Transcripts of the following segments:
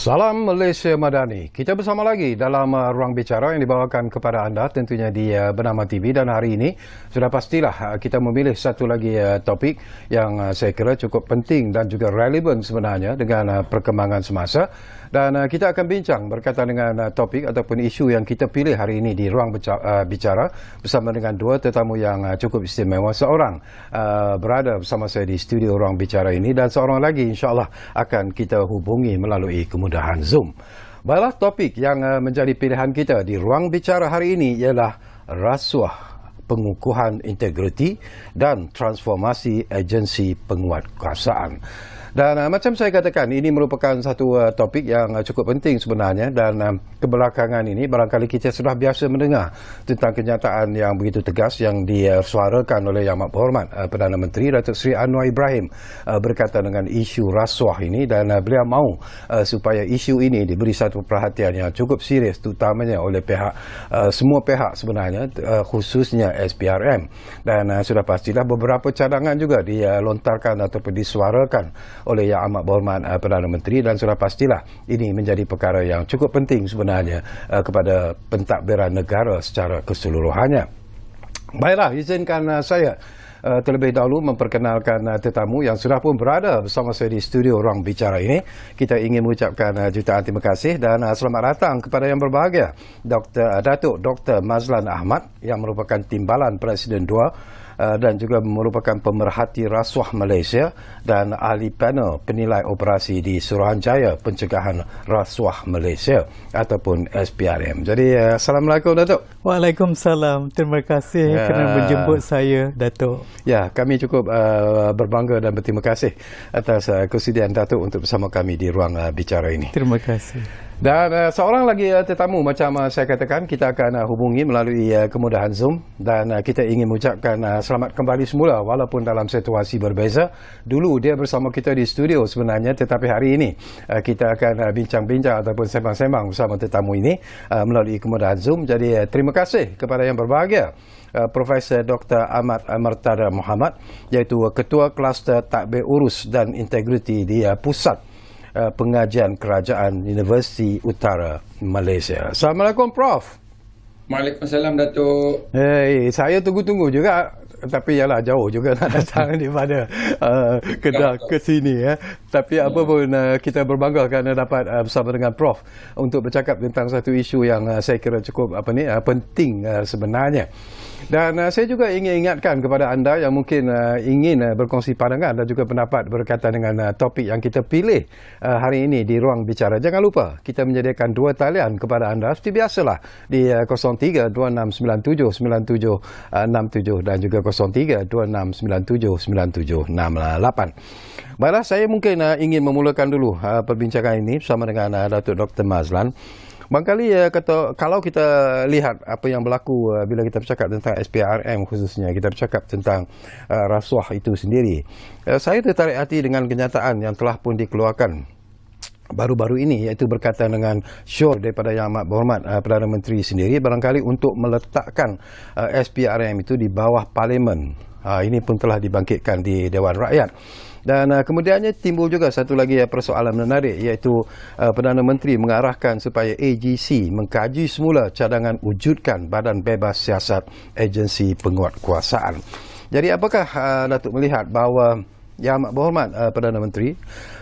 Salam Malaysia Madani. Kita bersama lagi dalam ruang bicara yang dibawakan kepada anda tentunya di Bernama TV, dan hari ini sudah pastilah kita memilih satu lagi topik yang saya kira cukup penting dan juga relevan sebenarnya dengan perkembangan semasa, dan kita akan bincang berkaitan dengan topik ataupun isu yang kita pilih hari ini di ruang bicara bersama dengan dua tetamu yang cukup istimewa. Seorang berada bersama saya di studio ruang bicara ini, dan seorang lagi insya-Allah akan kita hubungi melalui kemudahan Zoom. Baiklah, topik yang menjadi pilihan kita di ruang bicara hari ini ialah rasuah, pengukuhan integriti dan transformasi agensi penguatkuasaan. Dan macam saya katakan, ini merupakan satu topik yang cukup penting sebenarnya, dan kebelakangan ini barangkali kita sudah biasa mendengar tentang kenyataan yang begitu tegas yang disuarakan oleh Yang Amat Berhormat Perdana Menteri Datuk Seri Anwar Ibrahim berkaitan dengan isu rasuah ini, dan beliau mahu supaya isu ini diberi satu perhatian yang cukup serius terutamanya oleh semua pihak sebenarnya, khususnya SPRM. Dan sudah pastilah beberapa cadangan juga dilontarkan ataupun disuarakan oleh Yang Amat Berhormat Perdana Menteri, dan sudah pastilah ini menjadi perkara yang cukup penting sebenarnya kepada pentadbiran negara secara keseluruhannya. Baiklah, izinkan saya terlebih dahulu memperkenalkan tetamu yang sudah pun berada bersama saya di studio ruang bicara ini. Kita ingin mengucapkan jutaan terima kasih dan selamat datang kepada yang berbahagia Datuk Dr. Mazlan Ahmad yang merupakan Timbalan Presiden 2 dan juga merupakan pemerhati rasuah Malaysia dan ahli panel penilai operasi di Suruhanjaya Pencegahan Rasuah Malaysia ataupun SPRM. Jadi Assalamualaikum Datuk. Waalaikumsalam. Terima kasih kerana menjemput saya, Datuk. Ya, kami cukup berbangga dan berterima kasih atas kesediaan Datuk untuk bersama kami di ruang bicara ini. Terima kasih. Dan seorang lagi tetamu macam saya katakan, kita akan hubungi melalui kemudahan Zoom, dan kita ingin mengucapkan selamat kembali semula walaupun dalam situasi berbeza. Dulu dia bersama kita di studio sebenarnya, tetapi hari ini kita akan bincang-bincang ataupun sembang-sembang bersama tetamu ini melalui kemudahan Zoom. Jadi terima kasih kepada yang berbahagia Profesor Dr. Ahmad Martada Muhammad, iaitu Ketua Kluster Tadbir Urus dan Integriti di Pusat Pengajian Kerajaan Universiti Utara Malaysia. Assalamualaikum Prof. Waalaikumsalam Datuk. Hey, saya tunggu-tunggu juga, tapi ialah jauh juga nak datang daripada Kedah ke sini ya. Tapi apa pun kita berbangga kerana dapat bersama dengan Prof untuk bercakap tentang satu isu yang saya kira cukup penting sebenarnya. Dan saya juga ingin ingatkan kepada anda yang mungkin ingin berkongsi pandangan dan juga pendapat berkaitan dengan topik yang kita pilih hari ini di ruang bicara. Jangan lupa kita menyediakan dua talian kepada anda seperti biasalah di 0326979767 dan juga 0326979768. Baiklah, saya mungkin ingin memulakan dulu perbincangan ini bersama dengan Datuk Dr. Mazlan. Barangkali kalau kita lihat apa yang berlaku bila kita bercakap tentang SPRM, khususnya kita bercakap tentang rasuah itu sendiri, saya tertarik hati dengan kenyataan yang telah pun dikeluarkan baru-baru ini, iaitu berkaitan dengan syur daripada Yang Amat Berhormat Perdana Menteri sendiri barangkali untuk meletakkan SPRM itu di bawah Parlimen. Ini pun telah dibangkitkan di Dewan Rakyat. Dan kemudiannya timbul juga satu lagi persoalan menarik, iaitu Perdana Menteri mengarahkan supaya AGC mengkaji semula cadangan wujudkan Badan Bebas Siasat Agensi Penguatkuasaan. Jadi apakah Datuk melihat bahawa Yang Amat Berhormat Perdana Menteri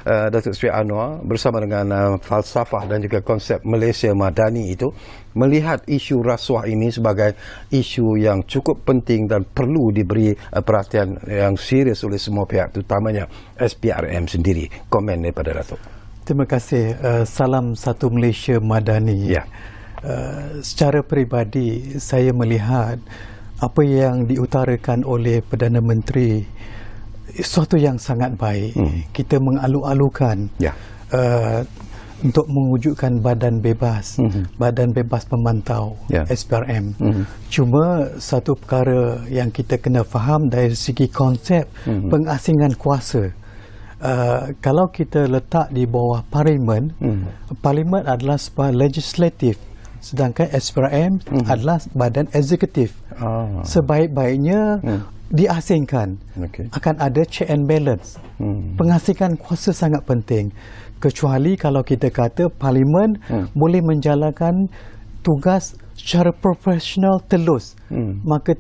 Datuk Seri Anwar bersama dengan falsafah dan juga konsep Malaysia Madani itu melihat isu rasuah ini sebagai isu yang cukup penting dan perlu diberi perhatian yang serius oleh semua pihak, terutamanya SPRM sendiri. Komen daripada Datuk. Terima kasih. Salam satu Malaysia Madani. Ya. Secara peribadi saya melihat apa yang diutarakan oleh Perdana Menteri suatu yang sangat baik. Kita mengalu-alukan untuk mewujudkan badan bebas, badan bebas pemantau, SPRM. Cuma satu perkara yang kita kena faham dari segi konsep pengasingan kuasa. Kalau kita letak di bawah Parlimen, Parlimen adalah sebuah legislatif, sedangkan SPRM adalah badan eksekutif. Sebaik-baiknya diasingkan. Akan ada check and balance. Pengasingan kuasa sangat penting. kecuali kalau kita kata Parlimen boleh menjalankan tugas secara profesional telus, maka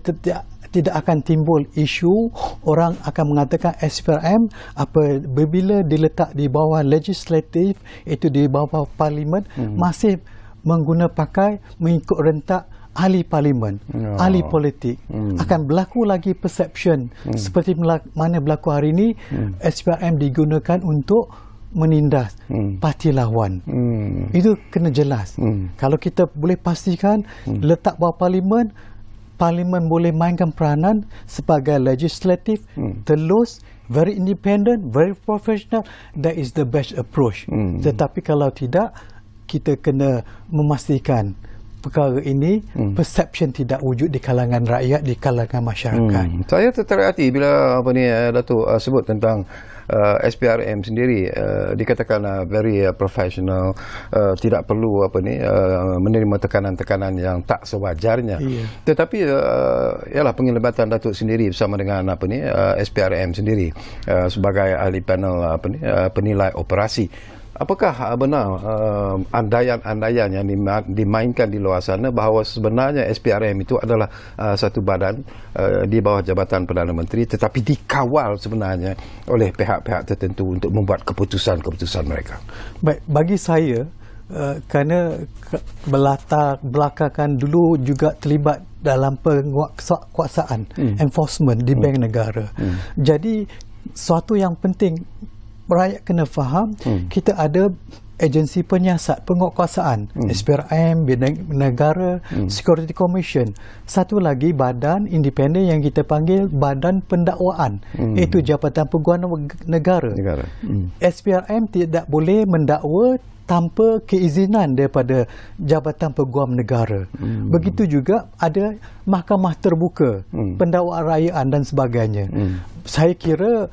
tidak akan timbul isu orang akan mengatakan SPRM apabila diletak di bawah legislatif, itu di bawah Parlimen, masih mengikut rentak ahli parlimen, ahli politik. Akan berlaku lagi perception seperti mana berlaku hari ini, SPRM digunakan untuk menindas parti lawan. Itu kena jelas. Kalau kita boleh pastikan letak bawah parlimen, parlimen boleh mainkan peranan sebagai legislatif, telus, very independent, very professional. That is the best approach. Tetapi kalau tidak, kita kena memastikan perkara ini perception tidak wujud di kalangan rakyat, di kalangan masyarakat. Saya tertarik hati bila Datuk sebut tentang SPRM sendiri, dikatakan very professional, tidak perlu menerima tekanan-tekanan yang tak sewajarnya. Tetapi ialah penglibatan Datuk sendiri bersama dengan SPRM sendiri sebagai ahli panel penilai operasi. Apakah benar andaian-andaian yang dimainkan di luar sana bahawa sebenarnya SPRM itu adalah satu badan di bawah Jabatan Perdana Menteri, tetapi dikawal sebenarnya oleh pihak-pihak tertentu untuk membuat keputusan-keputusan mereka? Baik, bagi saya, kerana belakangan dulu juga terlibat dalam penguasaan enforcement di bank negara. Jadi suatu yang penting rakyat kena faham, kita ada agensi penyiasat penguatkuasaan, SPRM, Bank Negara, Security Commission. Satu lagi badan independen yang kita panggil badan pendakwaan, iaitu Jabatan Peguam Negara. SPRM tidak boleh mendakwa tanpa keizinan daripada Jabatan Peguam Negara. Begitu juga ada mahkamah terbuka, pendakwaan rakyat dan sebagainya. Saya kira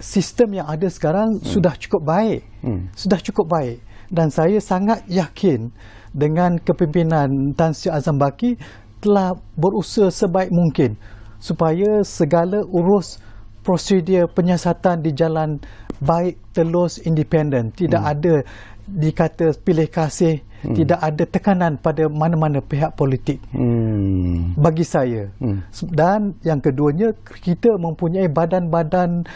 sistem yang ada sekarang sudah cukup baik. Sudah cukup baik. Dan saya sangat yakin dengan kepimpinan Tan Sri Azam Baki telah berusaha sebaik mungkin supaya segala urus prosedur penyiasatan di jalan baik, telus, independen. Tidak ada dikata pilih kasih, tidak ada tekanan pada mana-mana pihak politik. Bagi saya. Dan yang keduanya, kita mempunyai badan-badan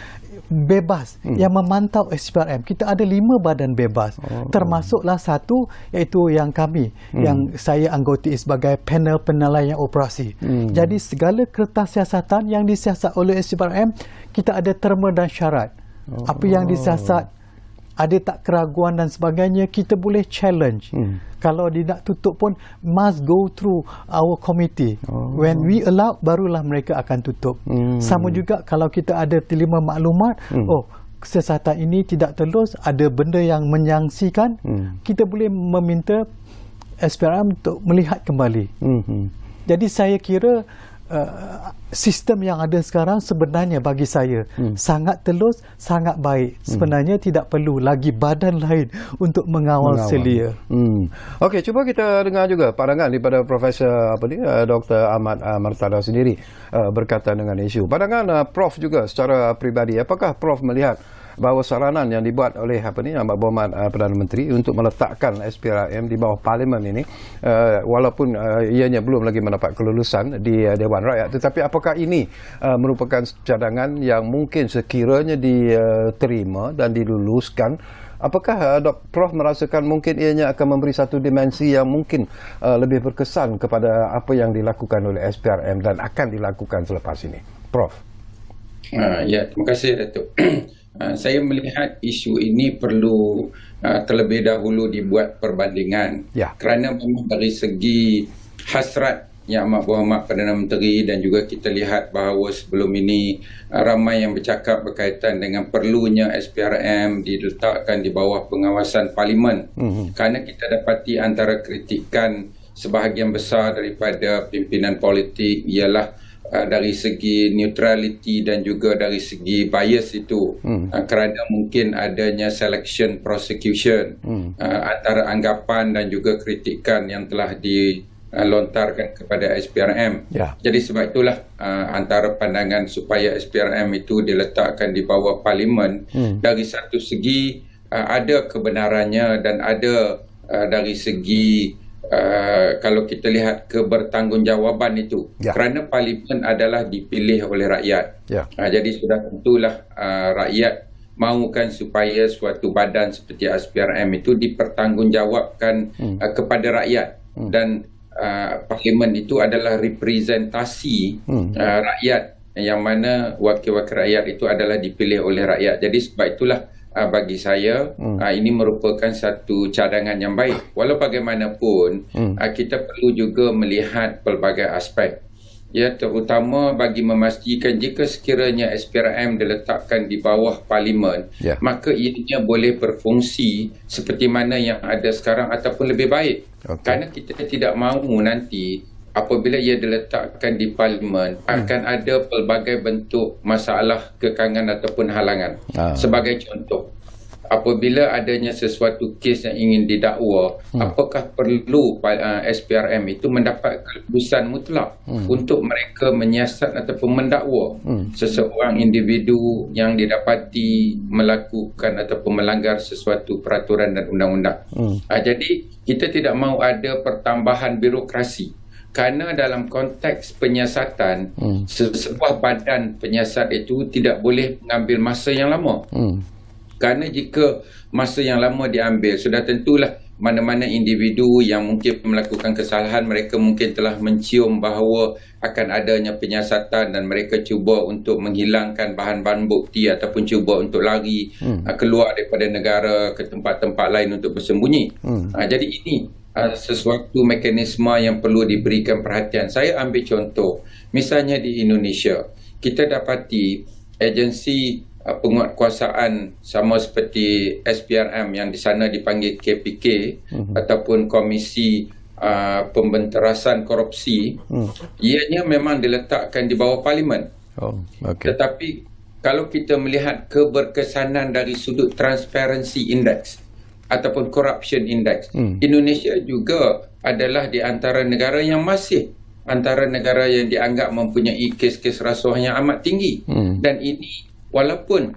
bebas yang memantau SPRM. Kita ada 5 badan bebas. Termasuklah satu, iaitu yang kami, yang saya anggoti sebagai panel penilaian operasi. Jadi segala kertas siasatan yang disiasat oleh SPRM, kita ada terma dan syarat. Apa yang disiasat, ada tak keraguan dan sebagainya, kita boleh challenge. Kalau dia nak tutup pun must go through our committee. When we allow, barulah mereka akan tutup. Sama juga kalau kita ada terima maklumat, kesiasatan ini tidak telus, ada benda yang menyangsikan, kita boleh meminta SPRM untuk melihat kembali. Jadi saya kira sistem yang ada sekarang sebenarnya bagi saya sangat telus, sangat baik. Sebenarnya tidak perlu lagi badan lain untuk mengawal selia. Okey, cuba kita dengar juga pandangan daripada Profesor Dr. Ahmad Martada sendiri berkaitan dengan isu. Pandangan Prof juga secara peribadi, apakah Prof melihat bahawa saranan yang dibuat oleh Amat Berhormat Perdana Menteri untuk meletakkan SPRM di bawah Parlimen ini, walaupun ianya belum lagi mendapat kelulusan di Dewan Rakyat, tetapi apakah ini merupakan cadangan yang mungkin sekiranya diterima dan diluluskan? Apakah Prof merasakan mungkin ianya akan memberi satu dimensi yang mungkin lebih berkesan kepada apa yang dilakukan oleh SPRM dan akan dilakukan selepas ini? Prof. Ya, terima kasih Datuk. Saya melihat isu ini perlu terlebih dahulu dibuat perbandingan. Kerana memang dari segi hasrat Yang Amat Berhormat Perdana Menteri dan juga kita lihat bahawa sebelum ini ramai yang bercakap berkaitan dengan perlunya SPRM diletakkan di bawah pengawasan Parlimen. Kerana kita dapati antara kritikan sebahagian besar daripada pimpinan politik ialah dari segi neutrality dan juga dari segi bias itu, kerana mungkin adanya selection prosecution, antara anggapan dan juga kritikan yang telah dilontarkan kepada SPRM. Jadi sebab itulah antara pandangan supaya SPRM itu diletakkan di bawah Parlimen, dari satu segi ada kebenarannya dan ada dari segi kalau kita lihat kebertanggungjawaban itu, kerana parlimen adalah dipilih oleh rakyat. Jadi sudah tentulah rakyat mahukan supaya suatu badan seperti SPRM itu dipertanggungjawabkan kepada rakyat, dan parlimen itu adalah representasi rakyat, yang mana wakil-wakil rakyat itu adalah dipilih oleh rakyat. Jadi sebab itulah bagi saya ini merupakan satu cadangan yang baik. Walau bagaimanapun kita perlu juga melihat pelbagai aspek, ya, terutama bagi memastikan jika sekiranya SPRM diletakkan di bawah parlimen, maka ianya boleh berfungsi seperti mana yang ada sekarang ataupun lebih baik. Kerana kita tidak mahu nanti apabila ia diletakkan di parlimen akan ada pelbagai bentuk masalah, kekangan ataupun halangan. Sebagai contoh, apabila adanya sesuatu kes yang ingin didakwa, apakah perlu SPRM itu mendapat keputusan mutlak untuk mereka menyiasat ataupun mendakwa seseorang individu yang didapati melakukan ataupun melanggar sesuatu peraturan dan undang-undang. Jadi kita tidak mahu ada pertambahan birokrasi. Kerana dalam konteks penyiasatan, sebuah badan penyiasat itu tidak boleh mengambil masa yang lama. Kerana jika masa yang lama diambil, sudah tentulah mana-mana individu yang mungkin melakukan kesalahan, mereka mungkin telah mencium bahawa akan adanya penyiasatan dan mereka cuba untuk menghilangkan bahan-bahan bukti ataupun cuba untuk lari keluar daripada negara ke tempat-tempat lain untuk bersembunyi. Jadi ini sesuatu mekanisme yang perlu diberikan perhatian. Saya ambil contoh, misalnya di Indonesia, kita dapati agensi penguatkuasaan sama seperti SPRM yang di sana dipanggil KPK ataupun Komisi Pembenterasan Korupsi, ianya memang diletakkan di bawah parlimen. Tetapi kalau kita melihat keberkesanan dari sudut Transparency Index ataupun Corruption Index, Indonesia juga adalah di antara negara yang masih antara negara yang dianggap mempunyai kes-kes rasuah yang amat tinggi. Dan ini walaupun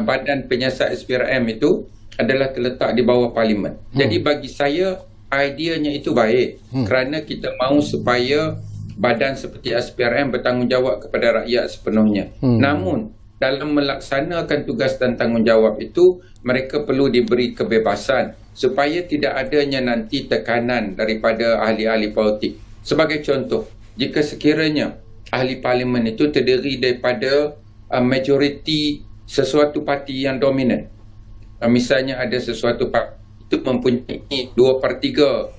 badan penyiasat SPRM itu adalah terletak di bawah parlimen. Jadi bagi saya ideanya itu baik, kerana kita mahu supaya badan seperti SPRM bertanggungjawab kepada rakyat sepenuhnya. Namun dalam melaksanakan tugas dan tanggungjawab itu, mereka perlu diberi kebebasan supaya tidak adanya nanti tekanan daripada ahli-ahli politik. Sebagai contoh, jika sekiranya ahli parlimen itu terdiri daripada majoriti sesuatu parti yang dominan, misalnya ada sesuatu parti itu mempunyai 2/3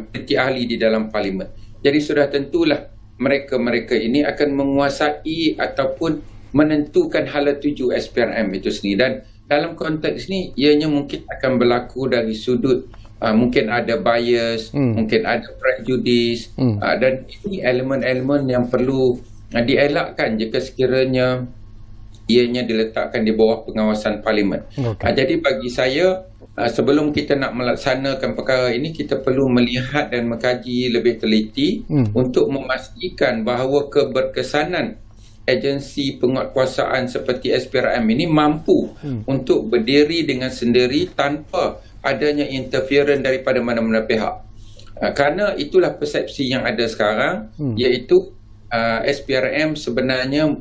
parti ahli di dalam parlimen, jadi sudah tentulah mereka-mereka ini akan menguasai ataupun menentukan hala tuju SPRM itu sendiri. Dan dalam konteks ni ianya mungkin akan berlaku dari sudut mungkin ada bias, mungkin ada prejudice, dan ini elemen-elemen yang perlu dielakkan jika sekiranya ianya diletakkan di bawah pengawasan parlimen. Jadi bagi saya, sebelum kita nak melaksanakan perkara ini, kita perlu melihat dan mengkaji lebih teliti untuk memastikan bahawa keberkesanan agensi penguatkuasaan seperti SPRM ini mampu untuk berdiri dengan sendiri tanpa adanya interference daripada mana-mana pihak. Kerana itulah persepsi yang ada sekarang, iaitu SPRM sebenarnya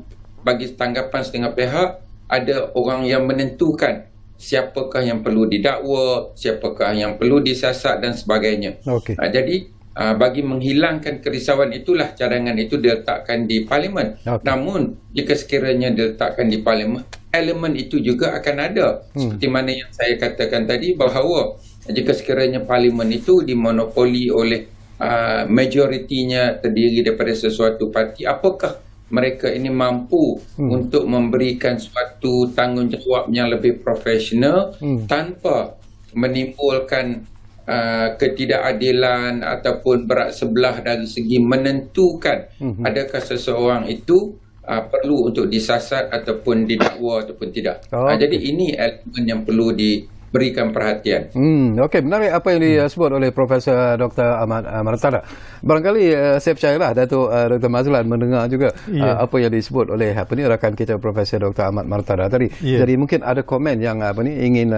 bagi tanggapan setengah pihak, ada orang yang menentukan siapakah yang perlu didakwa, siapakah yang perlu disiasat dan sebagainya. Jadi bagi menghilangkan kerisauan itulah cadangan itu diletakkan di parlimen. Namun jika sekiranya diletakkan di parlimen, elemen itu juga akan ada. Seperti mana yang saya katakan tadi, bahawa jika sekiranya parlimen itu dimonopoli oleh majoritinya terdiri daripada sesuatu parti, apakah mereka ini mampu untuk memberikan suatu tanggungjawab yang lebih profesional tanpa menimbulkan ketidakadilan ataupun berat sebelah dari segi menentukan adakah seseorang itu perlu untuk disasat ataupun didakwa ataupun tidak. Jadi ini elemen yang perlu berikan perhatian. Okey, menarik apa yang disebut oleh Profesor Dr. Ahmad Martada. Barangkali saya percayalah Datuk Dr. Mazlan mendengar juga apa yang disebut oleh rakan kita Profesor Dr. Ahmad Martada tadi. Jadi mungkin ada komen yang ingin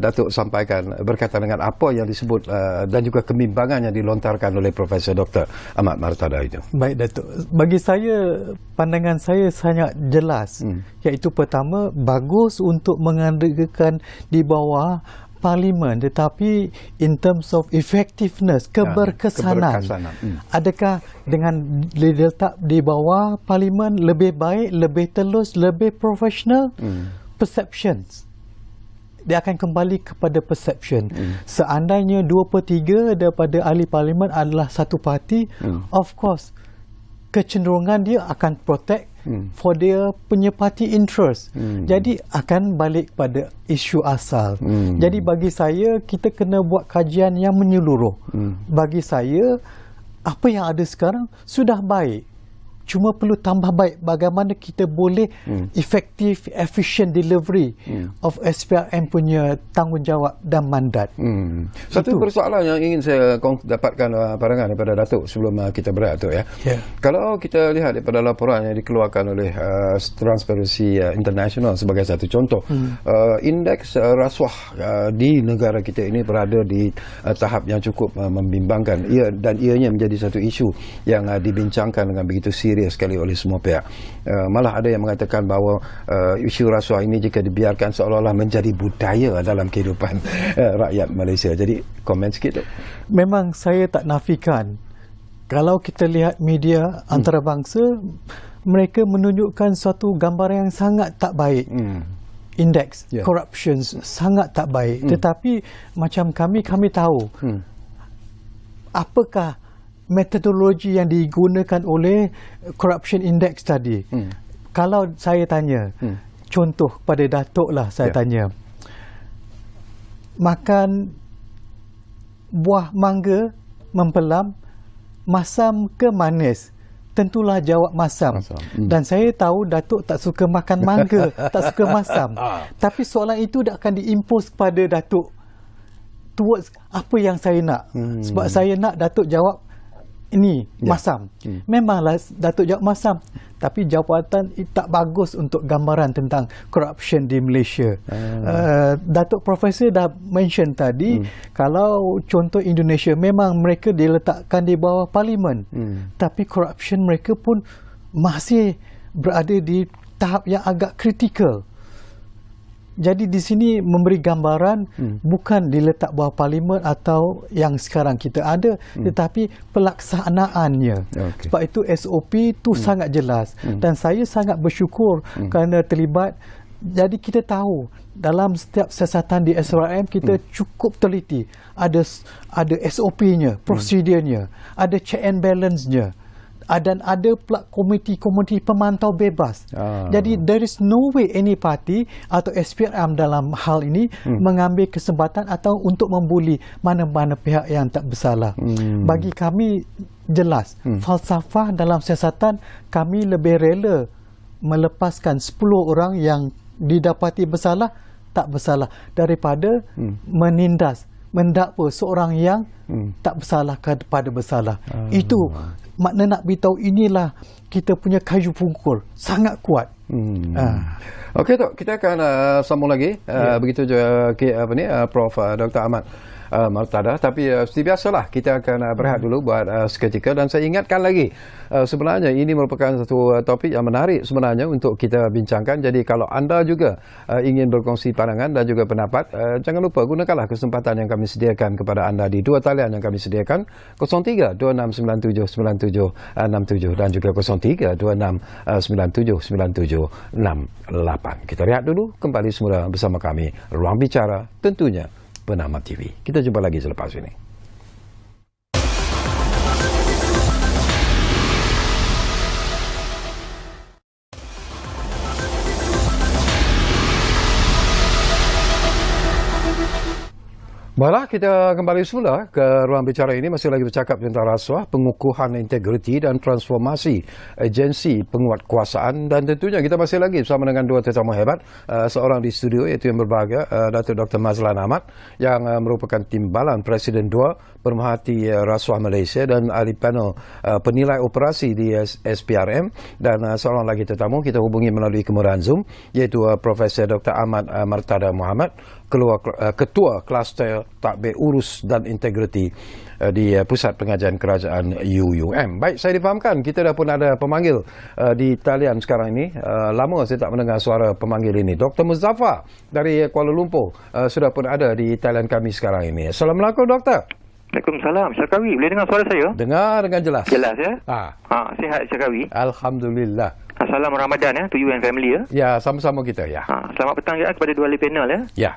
Datuk sampaikan berkaitan dengan apa yang disebut dan juga kebimbangan yang dilontarkan oleh Profesor Dr. Ahmad Martada itu. Baik Datuk. Bagi saya, pandangan saya sangat jelas. Iaitu pertama, bagus untuk mengadakan di bawah parlimen, tetapi in terms of effectiveness, keberkesanan. Adakah dengan diletak di bawah parlimen lebih baik, lebih telus, lebih profesional? Perceptions. Dia akan kembali kepada perception. Seandainya 2/3 daripada ahli parlimen adalah satu parti, of course kecenderungan dia akan protect for dia punya party interest. Jadi akan balik pada isu asal. Jadi bagi saya, kita kena buat kajian yang menyeluruh. Bagi saya, apa yang ada sekarang sudah baik. Cuma perlu tambah baik bagaimana kita boleh effective, efficient delivery of SPRM punya tanggungjawab dan mandat. Satu persoalan yang ingin saya dapatkan pandangan daripada Datuk sebelum kita berehat tu ya. Kalau kita lihat daripada laporan yang dikeluarkan oleh Transparency International sebagai satu contoh, indeks rasuah di negara kita ini berada di tahap yang cukup membimbangkan. Dan ianya menjadi satu isu yang dibincangkan dengan begitu serius sekali oleh semua pihak. Malah ada yang mengatakan bahawa isu rasuah ini jika dibiarkan seolah-olah menjadi budaya dalam kehidupan rakyat Malaysia. Jadi komen sikit tu. Memang saya tak nafikan, kalau kita lihat media antarabangsa, mereka menunjukkan suatu gambaran yang sangat tak baik. Indeks corruption sangat tak baik. Tetapi macam kami tahu apakah metodologi yang digunakan oleh corruption index tadi. Kalau saya tanya, contoh pada Datuk lah saya tanya, makan buah mangga mempelam, masam ke manis? Tentulah jawab masam. Dan saya tahu Datuk tak suka makan mangga, tak suka masam. Tapi soalan itu dah akan diimpos kepada Datuk towards apa yang saya nak. Sebab saya nak Datuk jawab ini masam. Memanglah Datuk jawab masam, tapi jawatan tak bagus untuk gambaran tentang corruption di Malaysia. Datuk Profesor dah mention tadi, kalau contoh Indonesia, memang mereka diletakkan di bawah parlimen, tapi corruption mereka pun masih berada di tahap yang agak kritikal. Jadi di sini memberi gambaran bukan diletak bawah parlimen atau yang sekarang kita ada, tetapi pelaksanaannya. Sebab itu SOP itu sangat jelas. Dan saya sangat bersyukur kerana terlibat. Jadi kita tahu dalam setiap siasatan di SRM kita cukup teliti. Ada SOP-nya, prosedurnya, ada check and balance-nya. Dan ada pula komiti pemantau bebas. Jadi there is no way any party atau SPRM dalam hal ini mengambil kesempatan atau untuk membuli mana-mana pihak yang tak bersalah. Bagi kami jelas, falsafah dalam siasatan, kami lebih rela melepaskan 10 orang yang didapati bersalah, tak bersalah, daripada menindas, mendakwa seorang yang tak bersalah kepada bersalah. Itu makna nak beritahu, inilah kita punya kayu pungkur sangat kuat. Okey Tok, kita akan sambung lagi. Begitu juga Prof Dr. Ahmad Martada. Tapi seperti biasalah, kita akan berehat dulu buat seketika. Dan saya ingatkan lagi, sebenarnya ini merupakan satu topik yang menarik sebenarnya untuk kita bincangkan. Jadi kalau anda juga ingin berkongsi pandangan dan juga pendapat, jangan lupa gunakanlah kesempatan yang kami sediakan kepada anda di dua talian yang kami sediakan, 03-2697-9767 dan juga 03-2697-9768. Kita rehat dulu, kembali semula bersama kami Ruang Bicara, tentunya bernama TV. Kita jumpa lagi selepas ini. Baiklah, kita kembali semula ke ruang bicara ini. Masih lagi bercakap tentang rasuah, pengukuhan integriti dan transformasi agensi penguatkuasaan. Dan tentunya kita masih lagi bersama dengan dua tetamu hebat. Seorang di studio iaitu yang berbahagia, Datuk Dr. Mazlan Ahmad yang merupakan timbalan Presiden 2 Pemerhati Rasuah Malaysia dan ahli panel penilai operasi di SPRM. Dan seorang lagi tetamu kita hubungi melalui kemudahan Zoom iaitu Profesor Dr. Ahmad Martada Muhammad, Ketua Kluster Tadbir Urus dan Integriti di Pusat Pengajian Kerajaan UUM. Baik, saya difahamkan kita dah pun ada pemanggil di talian sekarang ini. Lama saya tak mendengar suara pemanggil ini. Dr. Muzaffar dari Kuala Lumpur sudah pun ada di talian kami sekarang ini. Assalamualaikum, Doktor. Waalaikumsalam. Syakawi, boleh dengar suara saya? Dengar dengan jelas. Jelas ya? Sihat Syakawi. Alhamdulillah. Salam Ramadan ya, to you and family ya. Ya, sama-sama kita ya. Selamat petang ya kepada dua ahli panel ya. Ya.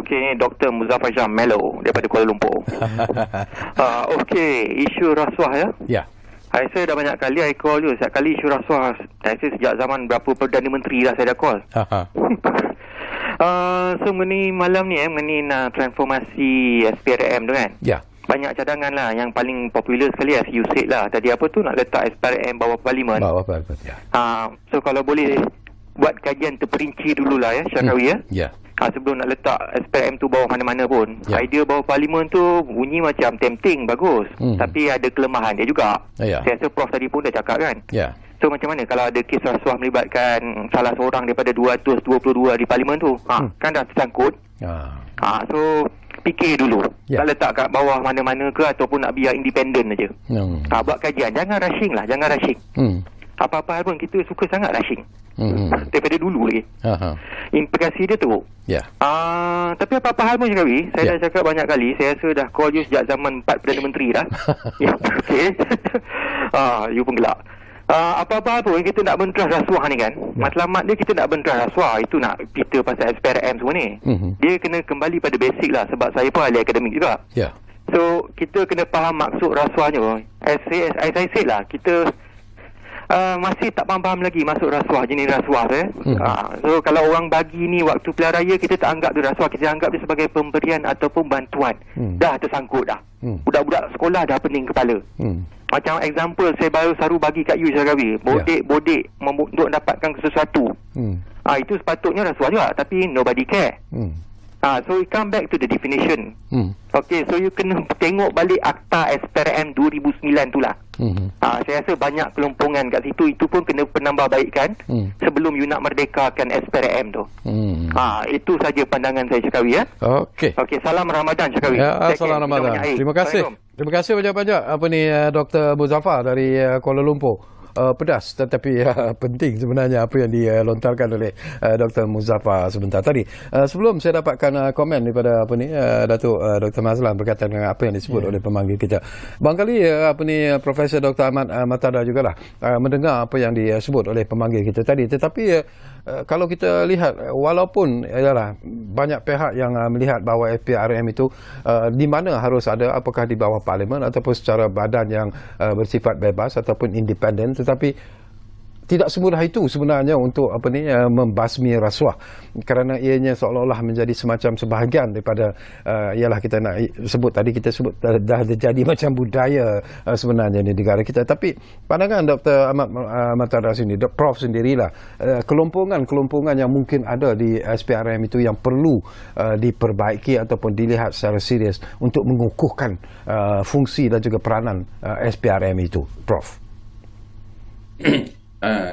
Okey, ni Dr. Muzaffar Shah Melo daripada Kuala Lumpur. Okey, isu rasuah ya. Ya. Saya dah banyak kali I call you. Setiap kali isu rasuah, saya sejak zaman berapa Perdana Menteri dah saya dah call. So mengenai malam ni mengenai transformasi SPRM tu kan. Ya. Banyak cadangan lah. Yang paling popular sekali as you said lah. Tadi apa tu nak letak SPRM bawah Parlimen. Bawah Parlimen ya. So kalau boleh buat kajian terperinci dululah ya Syakawi ya. Ya. Sebelum nak letak SPRM tu bawah mana-mana pun. Ya. Idea bawah Parlimen tu bunyi macam tempting, bagus. Tapi ada kelemahan dia juga. Ya. Saya rasa Prof tadi pun dah cakap kan. Ya. So macam mana kalau ada kes rasuah melibatkan salah seorang daripada 222 di Parlimen tu, kan dah tersangkut. So fikir dulu. Ya. Tak letak kat bawah mana-mana ke ataupun nak biar independen aja. Buat kajian, jangan rushing lah, jangan rushing. Apa-apa hal pun kita suka sangat rushing. Daripada dulu lagi. Implikasi dia teruk. Ya. Tapi apa-apa hal pun Syakawi, saya dah cakap banyak kali, saya rasa dah call you sejak zaman 4 Perdana Menteri dah. Okey. You pun gelak. Apa-apa pun kita nak benterah rasuah ni kan. Matlamat dia kita nak benterah rasuah. Itu nak kita pasal SPRM semua ni. Dia kena kembali pada basic lah. Sebab saya pun ahli akademik juga. Ya. So kita kena faham maksud rasuahnya. As I said lah, kita masih tak faham lagi maksud rasuah, jenis rasuah tu. So kalau orang bagi ni waktu pilihan raya, kita tak anggap dia rasuah, kita anggap dia sebagai pemberian ataupun bantuan. Dah tersangkut dah. Budak-budak sekolah dah pening kepala. Macam example saya baru saru bagi kat you Syakawi, bodek untuk dapatkan sesuatu. Itu sepatutnya rasuah juga, tapi nobody care. So we come back to the definition. Okay, so you kena tengok balik Akta SPRM 2009 tu lah. Saya rasa banyak kelompongan kat situ. Itu pun kena penambahbaikkan sebelum you nak merdekakan SPRM tu. Itu saja pandangan saya Syakawi ya. Okey, salam Ramadan Syakawi. Ya, salam Ramadan. Terima kasih. Terima kasih banyak-banyak Dr. Muzaffar dari Kuala Lumpur. Pedas tetapi penting sebenarnya apa yang dilontarkan oleh Dr. Muzaffar sebentar tadi. Sebelum saya dapatkan komen daripada Datuk Dr. Mazlan berkaitan dengan apa yang disebut oleh pemanggil kita. Barangkali Profesor Dr. Ahmad Martada jugalah mendengar apa yang disebut oleh pemanggil kita tadi, tetapi kalau kita lihat walaupun banyak pihak yang melihat bahawa SPRM itu di mana harus ada, apakah di bawah Parlimen ataupun secara badan yang bersifat bebas ataupun independen, tetapi tidak semudah itu sebenarnya untuk membasmi rasuah, kerana ianya seolah-olah menjadi semacam sebahagian daripada kita nak sebut tadi, kita sebut dah jadi macam budaya sebenarnya di negara kita. Tapi pandangan Dr. Ahmad Martada sini, Prof sendirilah, kelompongan yang mungkin ada di SPRM itu yang perlu diperbaiki ataupun dilihat secara serius untuk mengukuhkan fungsi dan juga peranan SPRM itu, Prof.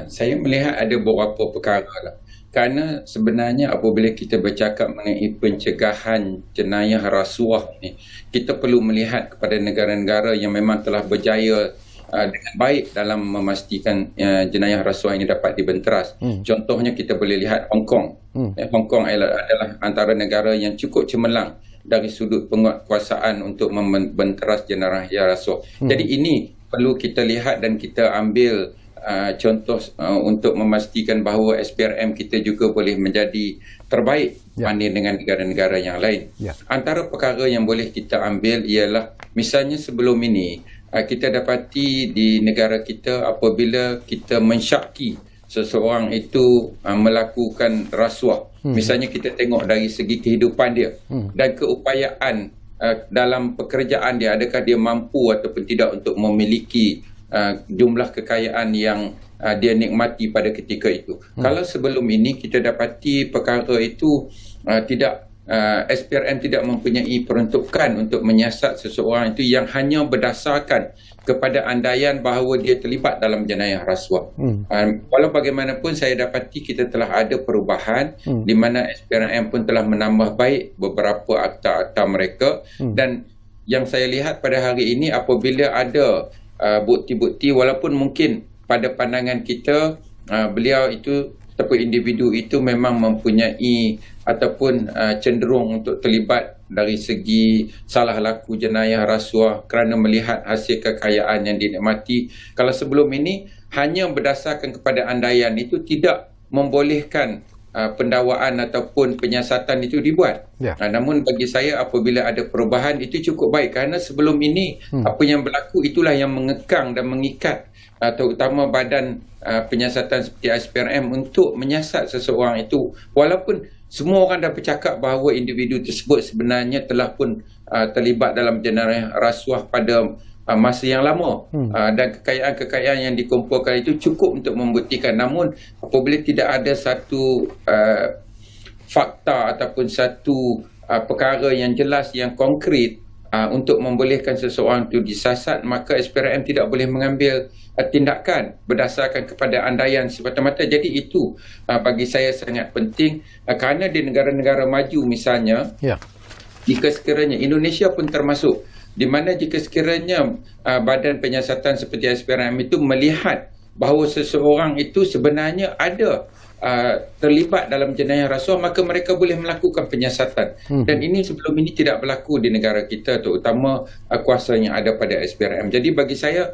Saya melihat ada beberapa perkara lah. Kerana sebenarnya apabila kita bercakap mengenai pencegahan jenayah rasuah ni, kita perlu melihat kepada negara-negara yang memang telah berjaya dengan baik dalam memastikan jenayah rasuah ini dapat dibenteras. Contohnya kita boleh lihat Hong Kong. Hong Kong adalah antara negara yang cukup cemerlang dari sudut penguatkuasaan untuk membenteras jenayah rasuah. Jadi ini perlu kita lihat dan kita ambil contoh untuk memastikan bahawa SPRM kita juga boleh menjadi terbaik banding dengan negara-negara yang lain. Antara perkara yang boleh kita ambil ialah misalnya sebelum ini kita dapati di negara kita apabila kita mensyaki seseorang itu melakukan rasuah. Misalnya kita tengok dari segi kehidupan dia dan keupayaan dalam pekerjaan dia, adakah dia mampu ataupun tidak untuk memiliki jumlah kekayaan yang dia nikmati pada ketika itu. Kalau sebelum ini kita dapati perkara itu SPRM tidak mempunyai peruntukan untuk menyiasat seseorang itu yang hanya berdasarkan kepada andaian bahawa dia terlibat dalam jenayah rasuah. Walau bagaimanapun saya dapati kita telah ada perubahan di mana SPRM pun telah menambah baik beberapa akta-akta mereka, dan yang saya lihat pada hari ini apabila ada bukti-bukti, walaupun mungkin pada pandangan kita beliau itu ataupun individu itu memang mempunyai ataupun cenderung untuk terlibat dari segi salah laku jenayah rasuah kerana melihat hasil kekayaan yang dinikmati. Kalau sebelum ini hanya berdasarkan kepada andaian, itu tidak membolehkan pendakwaan ataupun penyiasatan itu dibuat. Namun bagi saya apabila ada perubahan itu cukup baik, kerana sebelum ini apa yang berlaku itulah yang mengekang dan mengikat terutama badan penyiasatan seperti SPRM untuk menyiasat seseorang itu, walaupun semua orang dah bercakap bahawa individu tersebut sebenarnya telah pun terlibat dalam jenayah rasuah pada masa yang lama, dan kekayaan-kekayaan yang dikumpulkan itu cukup untuk membuktikan. Namun apabila tidak ada satu fakta ataupun satu perkara yang jelas, yang konkret untuk membolehkan seseorang itu disasat, maka SPRM tidak boleh mengambil tindakan berdasarkan kepada andaian semata-mata. Jadi itu bagi saya sangat penting, kerana di negara-negara maju misalnya, jika sekiranya Indonesia pun termasuk, di mana jika sekiranya badan penyiasatan seperti SPRM itu melihat bahawa seseorang itu sebenarnya ada terlibat dalam jenayah rasuah, maka mereka boleh melakukan penyiasatan. Dan ini sebelum ini tidak berlaku di negara kita, terutama kuasa yang ada pada SPRM. Jadi bagi saya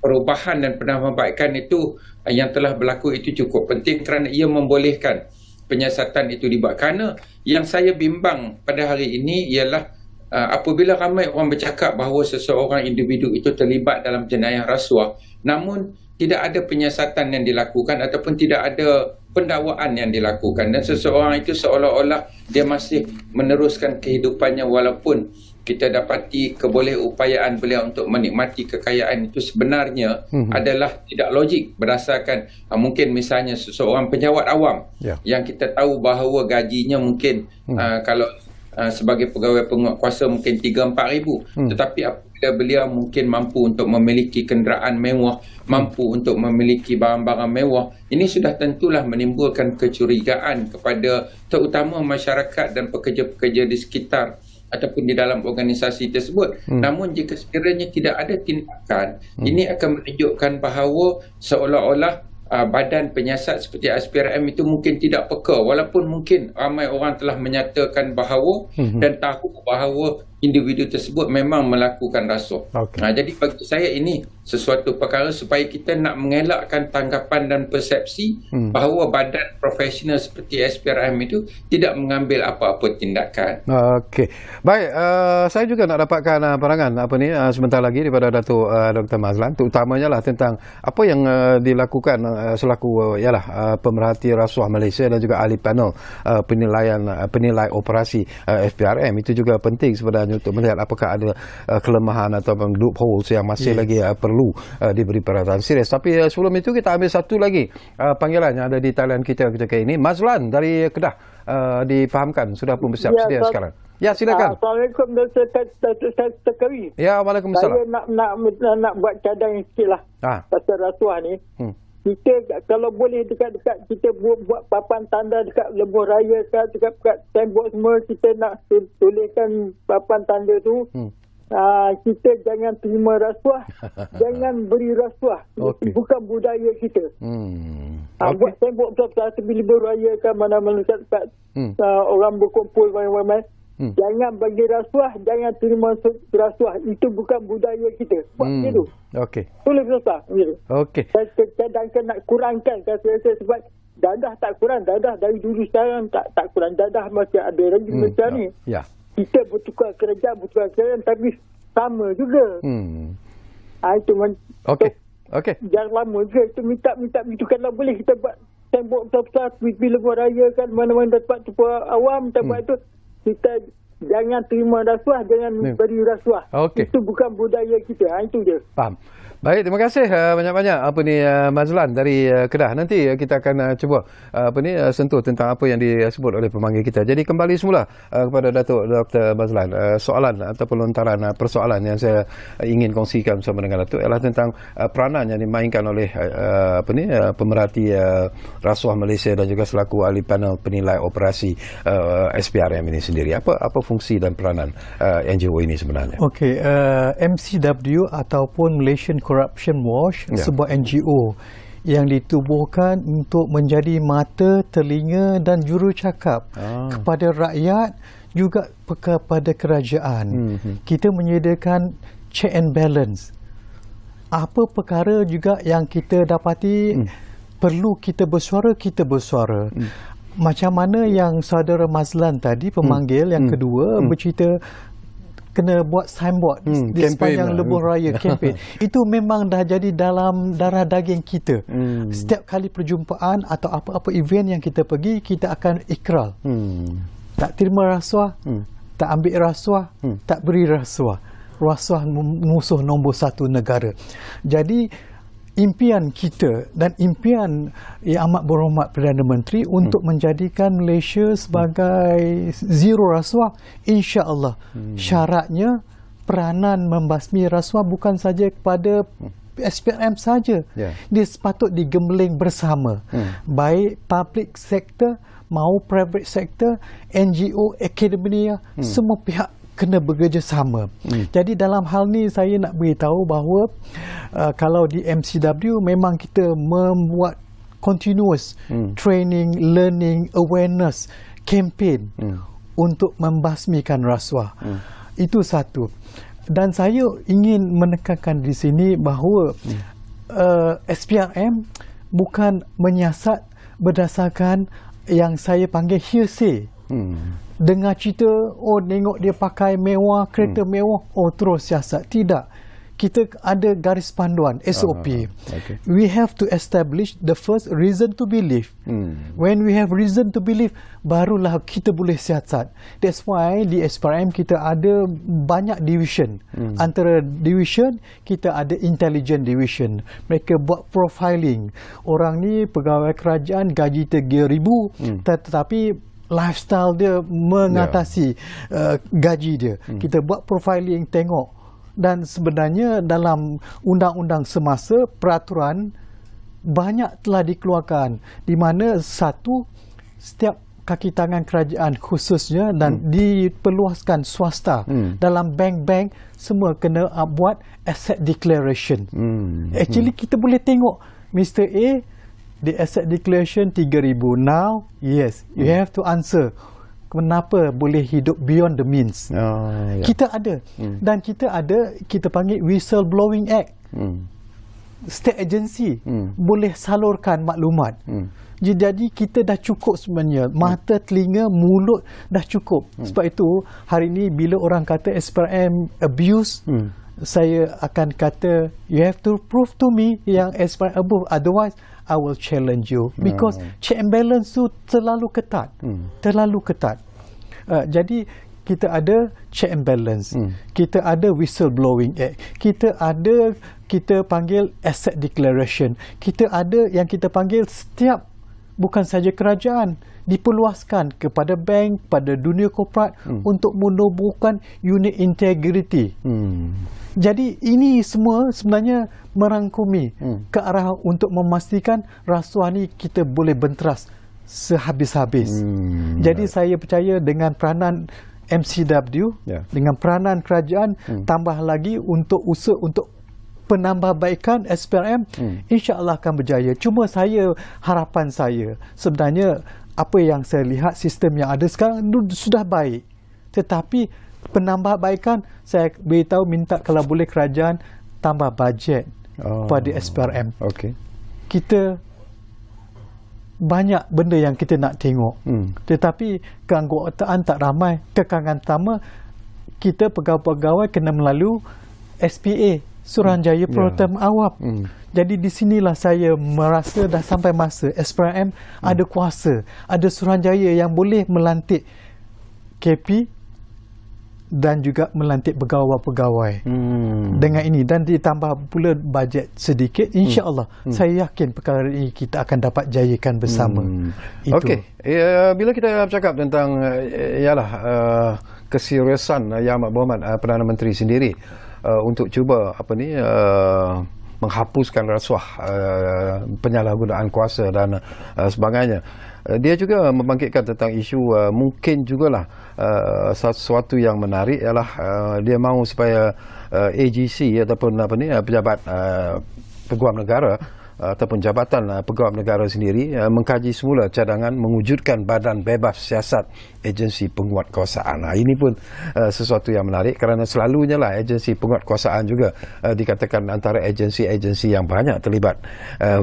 perubahan dan penambahbaikan itu yang telah berlaku itu cukup penting, kerana ia membolehkan penyiasatan itu dibuat. Kerana yang saya bimbang pada hari ini ialah apabila ramai orang bercakap bahawa seseorang individu itu terlibat dalam jenayah rasuah, namun tidak ada penyiasatan yang dilakukan ataupun tidak ada pendakwaan yang dilakukan, dan seseorang itu seolah-olah dia masih meneruskan kehidupannya, walaupun kita dapati kebolehupayaan beliau untuk menikmati kekayaan itu sebenarnya adalah tidak logik berdasarkan mungkin misalnya seseorang pejabat awam yang kita tahu bahawa gajinya mungkin kalau sebagai pegawai penguatkuasa mungkin 3-4 ribu, tetapi apabila beliau mungkin mampu untuk memiliki kenderaan mewah, mampu untuk memiliki barang-barang mewah, ini sudah tentulah menimbulkan kecurigaan kepada terutama masyarakat dan pekerja-pekerja di sekitar ataupun di dalam organisasi tersebut. Namun jika sekiranya tidak ada tindakan, ini akan menunjukkan bahawa seolah-olah badan penyiasat seperti SPRM itu mungkin tidak peka, walaupun mungkin ramai orang telah menyatakan bahawa dan tahu bahawa individu tersebut memang melakukan rasuah. Jadi bagi saya ini sesuatu perkara supaya kita nak mengelakkan tanggapan dan persepsi bahawa badan profesional seperti SPRM itu tidak mengambil apa-apa tindakan. Okey. Baik, saya juga nak dapatkan pandangan sebentar lagi daripada Datuk Dr. Mazlan, terutamanya lah tentang apa yang dilakukan selaku pemerhati rasuah Malaysia dan juga ahli panel penilai operasi SPRM. Itu juga penting sebenarnya untuk melihat apakah ada kelemahan atau loopholes yang masih lagi perlu diberi perhatian serius. Tapi sebelum itu kita ambil satu lagi panggilan yang ada di talian kita ketika ini. Mazlan dari Kedah, difahamkan sudah pun bersiap sedia sekarang. Ya, silakan. Assalamualaikum Datuk Tekawi. Ya, waalaikumsalam. Saya nak buat cadang sikitlah pasal rasuah ni. Kita kalau boleh dekat-dekat kita buat papan tanda dekat lebuh raya dekat tembok semua, kita nak tuliskan papan tanda tu. Kita jangan terima rasuah, jangan beri rasuah. Bukan budaya kita. Buat tembok besar tepi lebuh raya kan, mana-mana dekat orang berkumpul ramai-ramai. Jangan bagi rasuah, jangan terima rasuah. Itu bukan budaya kita. Buat begitu. Tulis rasuah begitu. Saya cadangkan nak kurangkan saya sebab dadah tak kurang, dadah dari dulu sekarang tak kurang, dadah masih ada lagi macam ni. Kita bertukar kerajaan tapi sama juga. Itu Okey. Yang lama ke kita minta begitu, kalau boleh kita buat tembok besar-besar pergi lebuh raya kan, mana-mana tempat awam kita buat tu. Kita jangan terima rasuah, jangan beri rasuah. Okay. Itu bukan budaya kita. Itu je. Faham. Baik, terima kasih banyak-banyak Mazlan dari Kedah. Nanti kita akan cuba sentuh tentang apa yang disebut oleh pemanggil kita. Jadi kembali semula kepada Datuk Dr. Mazlan. Soalan ataupun lontaran persoalan yang saya ingin kongsikan bersama dengan Datuk ialah tentang peranan yang dimainkan oleh pemerhati rasuah Malaysia dan juga selaku ahli panel penilai operasi SPRM ini sendiri. Apa fungsi dan peranan NGO ini sebenarnya? Okey, MCW ataupun Malaysian Corruption Watch, sebuah NGO yang ditubuhkan untuk menjadi mata, telinga dan jurucakap kepada rakyat, juga kepada kerajaan. Kita menyediakan check and balance. Apa perkara juga yang kita dapati perlu kita bersuara, kita bersuara. Macam mana yang saudara Mazlan tadi, pemanggil yang kedua, bercerita kena buat signboard di sepanjang lebuh raya, kempen. Itu memang dah jadi dalam darah daging kita. Setiap kali perjumpaan atau apa-apa event yang kita pergi, kita akan ikrar. Tak terima rasuah, tak ambil rasuah, tak beri rasuah. Rasuah musuh nombor satu negara. Jadi impian kita dan impian Yang Amat Berhormat Perdana Menteri untuk menjadikan Malaysia sebagai zero rasuah, insya-Allah. Syaratnya peranan membasmi rasuah bukan saja kepada SPRM saja. Dia sepatut digembeling bersama. Baik public sector mau private sector, NGO, akademia, semua pihak kena bekerjasama. Jadi dalam hal ni saya nak beritahu bahawa kalau di MCW memang kita membuat continuous training, learning, awareness, campaign untuk membasmikan rasuah. Itu satu. Dan saya ingin menekankan di sini bahawa SPRM bukan menyiasat berdasarkan yang saya panggil hearsay. Dengar cerita, tengok dia pakai mewah, kereta mewah, terus siasat. Tidak. Kita ada garis panduan, SOP. Okay. We have to establish the first reason to believe. When we have reason to believe, barulah kita boleh siasat. That's why di SPRM kita ada banyak division. Antara division, kita ada intelligence division. Mereka buat profiling. Orang ni pegawai kerajaan, gaji 3,000, tetapi lifestyle dia mengatasi gaji dia. Kita buat profiling, tengok. Dan sebenarnya dalam undang-undang semasa, peraturan banyak telah dikeluarkan di mana setiap kaki tangan kerajaan khususnya dan diperluaskan swasta dalam bank-bank semua kena buat asset declaration. Actually kita boleh tengok Mr. A, the asset declaration 3,000. Now, yes, you have to answer. Kenapa boleh hidup beyond the means? Kita ada. Dan kita panggil whistleblowing act. State agency boleh salurkan maklumat. Jadi kita dah cukup sebenarnya. Mata, telinga, mulut dah cukup. Sebab itu hari ini bila orang kata SPRM abuse, saya akan kata you have to prove to me yang SPRM abuse, otherwise I will challenge you. Because check and balance tu terlalu ketat. Terlalu ketat. Jadi kita ada check and balance. Kita ada whistleblowing act. Kita panggil asset declaration. Kita ada yang kita panggil setiap, bukan saja kerajaan, diperluaskan kepada bank, pada dunia korporat untuk menubuhkan unit integrity. Jadi ini semua sebenarnya merangkumi ke arah untuk memastikan rasuah ni kita boleh benteras sehabis-habis. Jadi saya percaya dengan peranan MCW, dengan peranan kerajaan, tambah lagi untuk usaha untuk penambahbaikan SPRM, insya-Allah akan berjaya. Cuma harapan saya sebenarnya apa yang saya lihat sistem yang ada sekarang sudah baik. Tetapi penambahbaikan saya beritahu minta kalau boleh kerajaan tambah bajet pada SPRM. Kita banyak benda yang kita nak tengok. Tetapi keanggotaan tak ramai. Kekangan pertama, kita pegawai-pegawai kena melalui SPA, Suruhanjaya Perkhidmatan Awam. Jadi di sinilah saya merasa dah sampai masa SPRM ada kuasa, ada Suruhanjaya yang boleh melantik KP dan juga melantik pegawai-pegawai dengan ini, dan ditambah pula bajet sedikit, insya-Allah saya yakin perkara ini kita akan dapat jayakan bersama. Okey, bila kita bercakap tentang keseriusan Yang Amat Berhormat Perdana Menteri sendiri untuk cuba menghapuskan rasuah, penyalahgunaan kuasa dan sebagainya. Dia juga membangkitkan tentang isu mungkin jugalah sesuatu yang menarik ialah dia mahu supaya AGC ataupun pejabat peguam negara ataupun jabatan pegawai negara sendiri mengkaji semula cadangan mewujudkan badan bebas siasat agensi penguatkuasaan. Ini pun sesuatu yang menarik kerana selalunya lah agensi penguatkuasaan juga dikatakan antara agensi-agensi yang banyak terlibat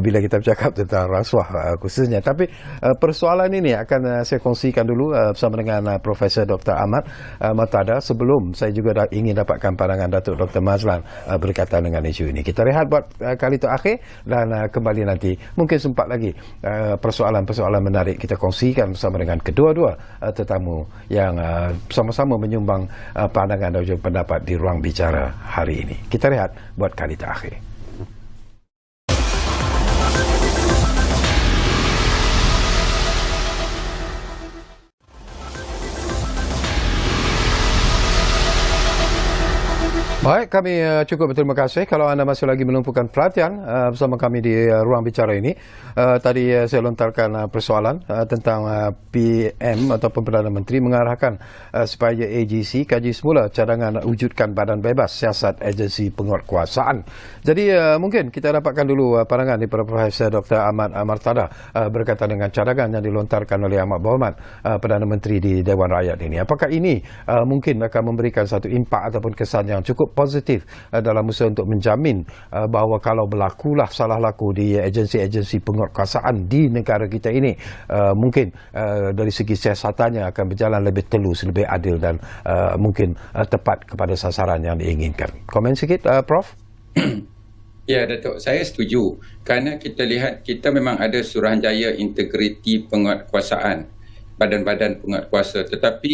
bila kita bercakap tentang rasuah khususnya. Tapi persoalan ini akan saya kongsikan dulu bersama dengan Profesor Dr. Ahmad Martada sebelum saya juga ingin dapatkan pandangan Datuk Dr. Mazlan berkaitan dengan isu ini. Kita rehat buat kali terakhir dan kembali nanti. Mungkin sempat lagi persoalan-persoalan menarik kita kongsikan bersama dengan kedua-dua tetamu yang sama-sama menyumbang pandangan dan juga pendapat di ruang bicara hari ini. Kita rehat buat kali terakhir. Baik, kami cukup berterima kasih kalau anda masih lagi menumpukan perhatian bersama kami di ruang bicara ini. Tadi saya lontarkan persoalan tentang PM ataupun Perdana Menteri mengarahkan supaya AGC kaji semula cadangan wujudkan badan bebas siasat agensi penguatkuasaan. Jadi mungkin kita dapatkan dulu pandangan daripada Profesor Dr. Ahmad Martada berkaitan dengan cadangan yang dilontarkan oleh Amat Berhormat Perdana Menteri di Dewan Rakyat ini. Apakah ini mungkin akan memberikan satu impak ataupun kesan yang cukup positif dalam usaha untuk menjamin bahawa kalau berlakulah salah laku di agensi-agensi penguatkuasaan di negara kita ini, mungkin dari segi siasatannya akan berjalan lebih telus, lebih adil dan mungkin tepat kepada sasaran yang diinginkan. Komen sikit, Prof? Ya, Datuk, saya setuju. Kerana kita lihat kita memang ada Suruhanjaya Integriti Penguatkuasaan, badan-badan penguatkuasa, tetapi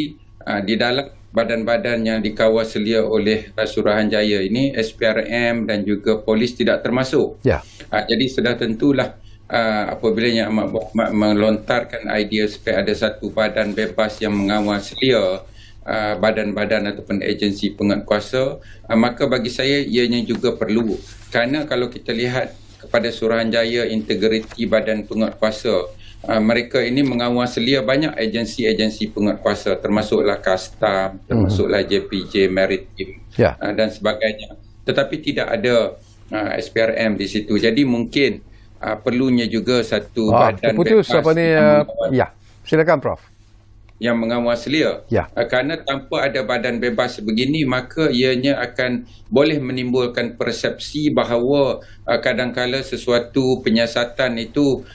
di dalam badan-badan yang dikawal selia oleh Suruhanjaya ini, SPRM dan juga polis tidak termasuk. Ya. Jadi sudah tentulah apabila Yang Amat Berhormat melontarkan idea supaya ada satu badan bebas yang mengawal selia badan-badan ataupun agensi penguatkuasa, maka bagi saya ianya juga perlu. Kerana kalau kita lihat kepada Suruhanjaya Integriti Badan Penguatkuasa, mereka ini mengawal selia banyak agensi-agensi penguatkuasa, termasuklah Kastam, termasuklah JPJ Maritim dan sebagainya. Tetapi tidak ada SPRM di situ. Jadi mungkin perlunya juga satu badan putus bebas apa ni? Ya, silakan Prof. Yang mengawal selia. Kerana tanpa ada badan bebas begini, maka ianya akan boleh menimbulkan persepsi bahawa kadang-kala sesuatu penyiasatan itu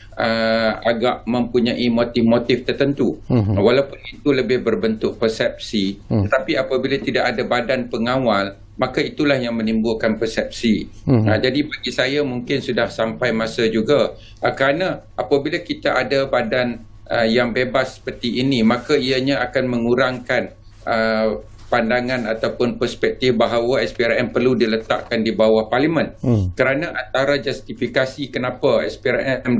agak mempunyai motif-motif tertentu. Walaupun itu lebih berbentuk persepsi, tetapi apabila tidak ada badan pengawal, maka itulah yang menimbulkan persepsi. Jadi bagi saya mungkin sudah sampai masa juga, kerana apabila kita ada badan yang bebas seperti ini, maka ianya akan mengurangkan pandangan ataupun perspektif bahawa SPRM perlu diletakkan di bawah Parlimen. Kerana antara justifikasi kenapa SPRM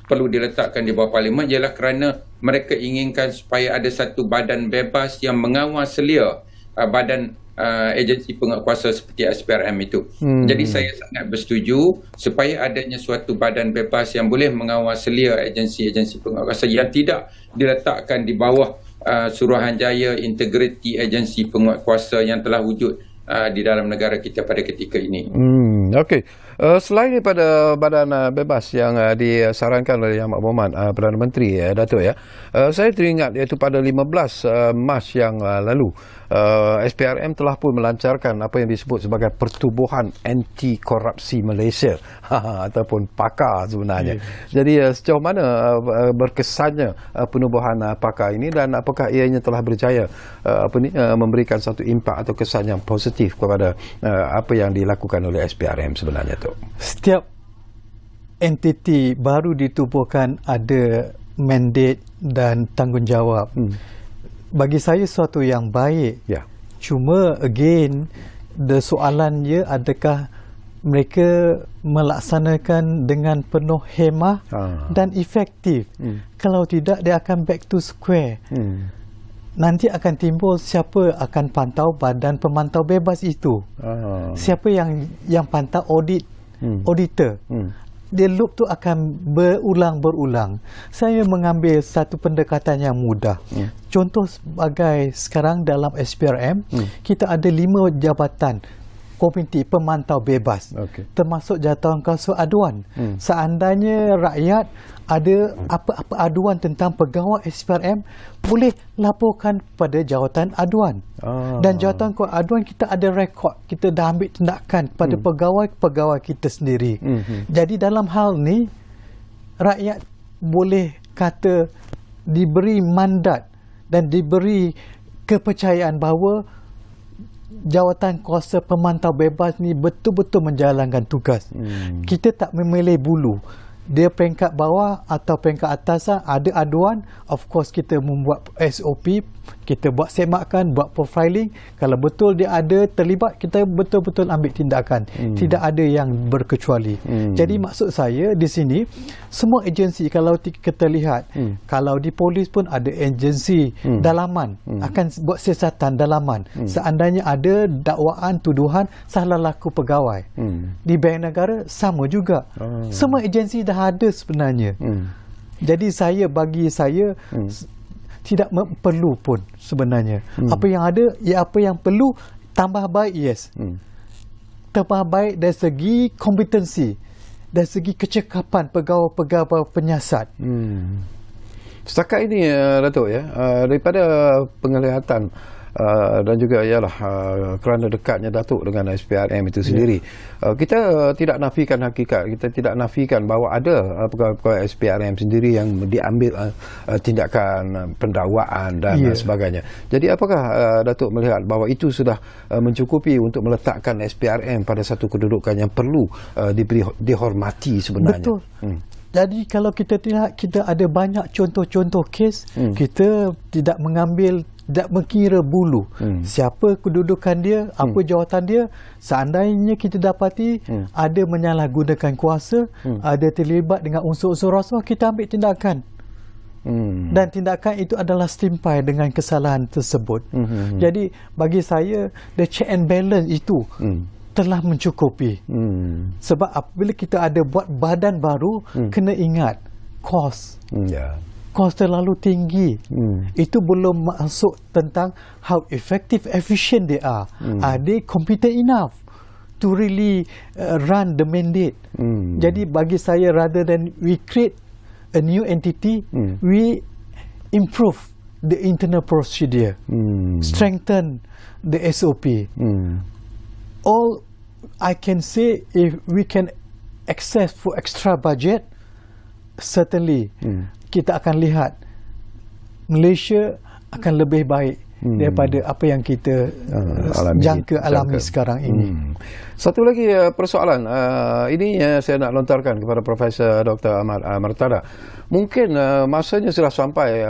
perlu diletakkan di bawah Parlimen ialah kerana mereka inginkan supaya ada satu badan bebas yang mengawal selia badan agensi penguatkuasa seperti SPRM itu. Jadi saya sangat bersetuju supaya adanya suatu badan bebas yang boleh mengawal selia agensi-agensi penguatkuasa yang tidak diletakkan di bawah Suruhanjaya Integriti Agensi Penguatkuasa yang telah wujud di dalam negara kita pada ketika ini. Okey. Selain daripada badan bebas yang disarankan oleh Yang Amat Berhormat Perdana Menteri, Datuk, saya teringat iaitu pada 15 Mac yang lalu SPRM telah pun melancarkan apa yang disebut sebagai Pertubuhan Anti Korupsi Malaysia ataupun PAKA sebenarnya. Jadi sejauh mana berkesannya penubuhan PAKA ini, dan apakah ianya telah berjaya memberikan satu impak atau kesan yang positif kepada apa yang dilakukan oleh SPRM sebenarnya tu? Setiap entiti baru ditubuhkan ada mandate dan tanggungjawab. Bagi saya suatu yang baik. Cuma again, soalan dia adakah mereka melaksanakan dengan penuh hemah dan efektif. Kalau tidak, dia akan back to square. Nanti akan timbul siapa akan pantau badan pemantau bebas itu. Siapa yang pantau auditor. Dia loop tu akan berulang-berulang. Saya mengambil satu pendekatan yang mudah. Contoh sebagai sekarang dalam SPRM, kita ada 5 jabatan komiti pemantau bebas, termasuk jawatankuasa aduan. Seandainya rakyat ada apa-apa aduan tentang pegawai SPRM, boleh laporkan pada jawatan aduan. Dan jawatankuasa aduan kita ada rekod, kita dah ambil tindakan pada pegawai-pegawai kita sendiri. Jadi dalam hal ni, rakyat boleh kata diberi mandat dan diberi kepercayaan bahawa jawatan kuasa pemantau bebas ni betul-betul menjalankan tugas. Kita tak memilih bulu. Dia peringkat bawah atau peringkat atas, ada aduan, of course kita membuat SOP, kita buat semakan, buat profiling. Kalau betul dia ada terlibat, kita betul-betul ambil tindakan. Tidak ada yang berkecuali. Jadi maksud saya di sini, semua agensi kalau kita lihat, kalau di polis pun ada agensi dalaman, akan buat siasatan dalaman. Seandainya ada dakwaan, tuduhan salah laku pegawai. Di Bank Negara sama juga. Semua agensi dah ada sebenarnya. Jadi bagi saya tidak perlu pun sebenarnya. Apa yang ada, apa yang perlu tambah baik, tambah baik dari segi kompetensi, dari segi kecekapan pegawai-pegawai penyiasat. Setakat ini Datuk, daripada penglihatan dan juga ialah kerana dekatnya Datuk dengan SPRM itu sendiri, kita tidak nafikan hakikat, kita tidak nafikan bahawa ada pegawai SPRM sendiri yang diambil tindakan pendakwaan dan sebagainya. Jadi apakah Datuk melihat bahawa itu sudah mencukupi untuk meletakkan SPRM pada satu kedudukan yang perlu dihormati sebenarnya? Betul. Jadi kalau kita lihat, kita ada banyak contoh-contoh kes, kita tidak mengira bulu. Siapa kedudukan dia, apa jawatan dia. Seandainya kita dapati ada menyalahgunakan kuasa, ada terlibat dengan unsur-unsur rasuah, kita ambil tindakan. Dan tindakan itu adalah setimpal dengan kesalahan tersebut. Jadi bagi saya, the check and balance itu telah mencukupi. Sebab apabila kita ada buat badan baru, kena ingat kos. Kos terlalu tinggi. Itu belum masuk tentang how effective, efficient they are. Are they competent enough to really run the mandate? Jadi bagi saya, rather than we create a new entity, we improve the internal procedure, strengthen the SOP. All I can say, if we can access for extra budget, certainly kita akan lihat Malaysia akan lebih baik daripada apa yang kita alami sekarang ini. Satu lagi persoalan ini saya nak lontarkan kepada Profesor Dr. Ahmad Martada. Mungkin masanya sudah sampai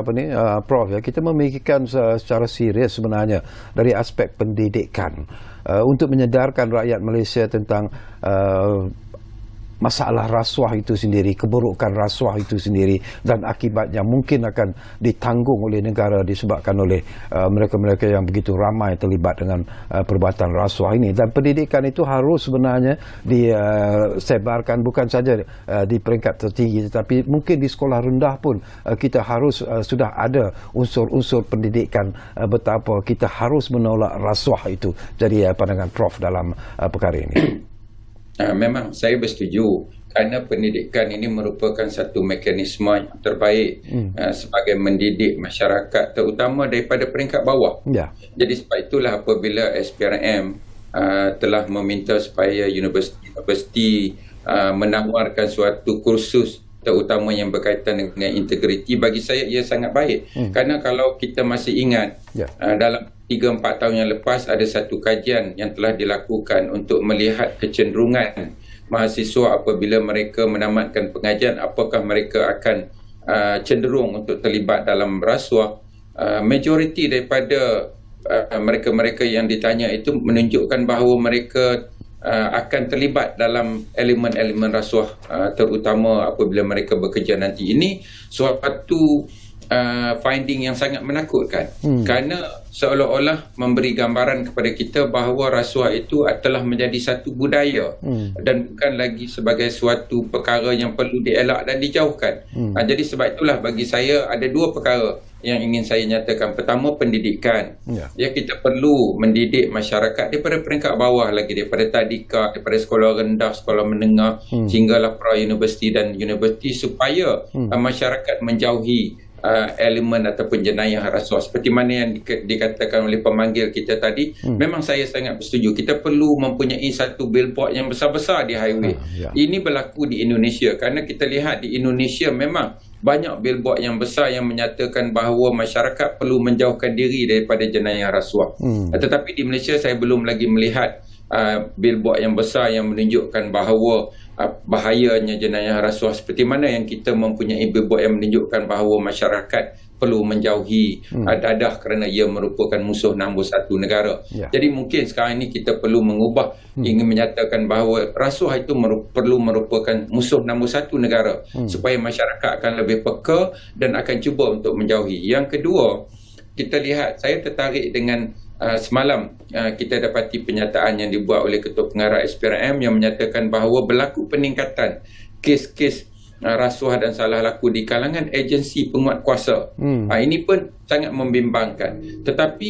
Prof, kita memikirkan secara serius sebenarnya dari aspek pendidikan untuk menyedarkan rakyat Malaysia tentang masalah rasuah itu sendiri, keburukan rasuah itu sendiri, dan akibatnya mungkin akan ditanggung oleh negara disebabkan oleh mereka-mereka yang begitu ramai terlibat dengan perbuatan rasuah ini. Dan pendidikan itu harus sebenarnya disebarkan bukan saja di peringkat tertinggi, tetapi mungkin di sekolah rendah pun kita harus sudah ada unsur-unsur pendidikan betapa kita harus menolak rasuah itu. Jadi pandangan Prof dalam perkara ini. memang saya bersetuju kerana pendidikan ini merupakan satu mekanisme yang terbaik sebagai mendidik masyarakat terutama daripada peringkat bawah. Jadi sebab itulah apabila SPRM telah meminta supaya universiti menawarkan suatu kursus terutama yang berkaitan dengan integriti, bagi saya ia sangat baik. Kerana kalau kita masih ingat dalam 3-4 tahun yang lepas ada satu kajian yang telah dilakukan untuk melihat kecenderungan mahasiswa apabila mereka menamatkan pengajian, apakah mereka akan cenderung untuk terlibat dalam rasuah. Majoriti daripada mereka-mereka yang ditanya itu menunjukkan bahawa mereka akan terlibat dalam elemen-elemen rasuah, terutama apabila mereka bekerja nanti. Ini suatu finding yang sangat menakutkan kerana seolah-olah memberi gambaran kepada kita bahawa rasuah itu telah menjadi satu budaya dan bukan lagi sebagai suatu perkara yang perlu dielak dan dijauhkan. Jadi sebab itulah bagi saya ada dua perkara yang ingin saya nyatakan. Pertama, pendidikan. Kita perlu mendidik masyarakat daripada peringkat bawah lagi, daripada tadika, daripada sekolah rendah, sekolah menengah sehinggalah pra-universiti dan universiti, supaya masyarakat menjauhi elemen ataupun jenayah rasuah seperti mana yang dikatakan oleh pemanggil kita tadi. Memang saya sangat bersetuju, kita perlu mempunyai satu billboard yang besar-besar di highway. Ini berlaku di Indonesia kerana kita lihat di Indonesia memang banyak billboard yang besar yang menyatakan bahawa masyarakat perlu menjauhkan diri daripada jenayah rasuah. Tetapi di Malaysia saya belum lagi melihat billboard yang besar yang menunjukkan bahawa bahayanya jenayah rasuah seperti mana yang kita mempunyai billboard yang menunjukkan bahawa masyarakat perlu menjauhi dadah kerana ia merupakan musuh nombor satu negara. Jadi mungkin sekarang ini kita perlu mengubah, ingin menyatakan bahawa rasuah itu perlu merupakan musuh nombor satu negara, supaya masyarakat akan lebih peka dan akan cuba untuk menjauhi. Yang kedua, kita lihat, saya tertarik dengan semalam kita dapati penyataan yang dibuat oleh Ketua Pengarah SPRM yang menyatakan bahawa berlaku peningkatan kes-kes rasuah dan salah laku di kalangan agensi penguat kuasa. Ini pun sangat membimbangkan. Tetapi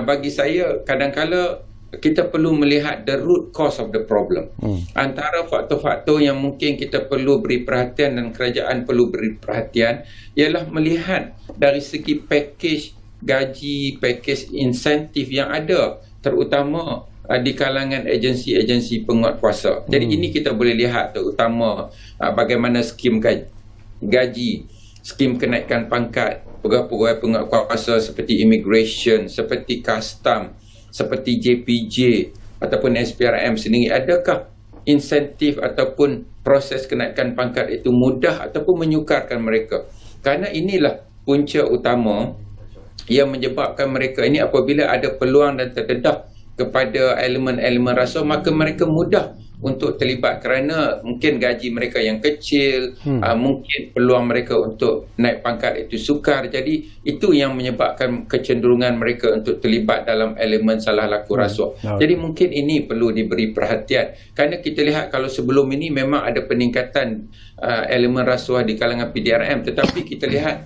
bagi saya kadang-kala kita perlu melihat the root cause of the problem. Antara faktor-faktor yang mungkin kita perlu beri perhatian dan kerajaan perlu beri perhatian ialah melihat dari segi package gaji, package insentif yang ada terutama di kalangan agensi-agensi penguat kuasa. Jadi ini kita boleh lihat terutama bagaimana skim gaji, skim kenaikan pangkat pegawai penguat kuasa seperti immigration, seperti custom, seperti JPJ ataupun SPRM sendiri. Adakah insentif ataupun proses kenaikan pangkat itu mudah ataupun menyukarkan mereka? Karena inilah punca utama yang menyebabkan mereka ini apabila ada peluang dan terdedah kepada elemen-elemen rasuah, maka mereka mudah untuk terlibat kerana mungkin gaji mereka yang kecil, mungkin peluang mereka untuk naik pangkat itu sukar. Jadi itu yang menyebabkan kecenderungan mereka untuk terlibat dalam elemen salah laku rasuah. Jadi mungkin ini perlu diberi perhatian kerana kita lihat kalau sebelum ini memang ada peningkatan elemen rasuah di kalangan PDRM, tetapi kita lihat